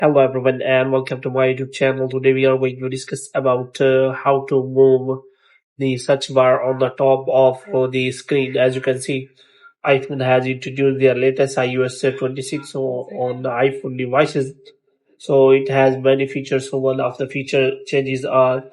Hello everyone and welcome to my YouTube channel. Today we are going to discuss about how to move the search bar on the top of the screen. As you can see, iPhone has introduced their latest iOS 26 on the iPhone devices. So it has many features. So one of the feature changes are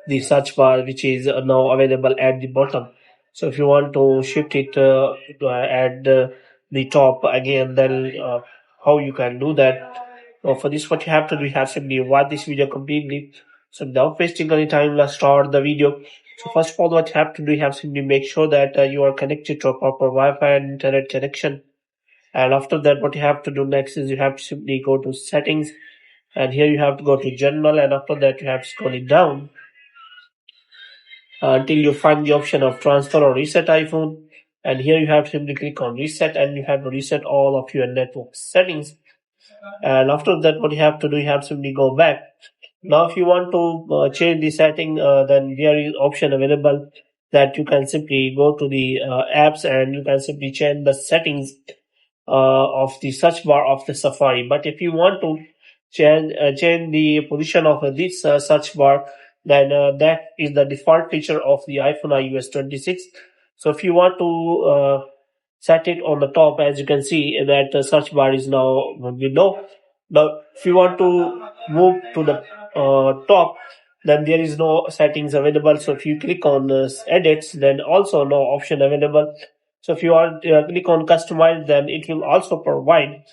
the search bar, which is now available at the bottom. So if you want to shift it at the top again, then how you can do that? So for this, what you have to do, you have simply watch this video completely. So without wasting any time, let's start the video. So first of all, what you have to do, you have simply make sure that you are connected to a proper Wi-Fi and internet connection. And after that, what you have to do next is you have to simply go to settings, and here you have to go to general, and after that you have to scroll it down until you find the option of transfer or reset iPhone. And here you have to simply click on reset, and you have to reset all of your network settings. And after that, what you have to do, you have to simply go back. Now if you want to change the setting, then there is option available that you can simply go to the apps, and you can simply change the settings of the search bar of the Safari. But if you want to change the position of this search bar, then that is the default feature of the iPhone iOS 26. So if you want to set it on the top, as you can see that search bar is now below. Now if you want to move to the top, then there is no settings available. So if you click on edits, then also no option available. So if you want click on customize, then it will also provide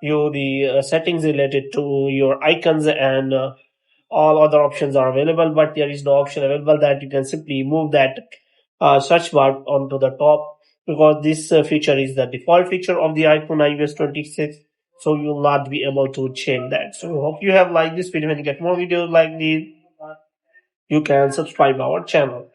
you the settings related to your icons, and all other options are available, but there is no option available that you can simply move that search bar onto the top, because this feature is the default feature of the iPhone iOS 26. So you will not be able to change that. So hope you have liked this video. When you get more videos like this, you can subscribe our channel.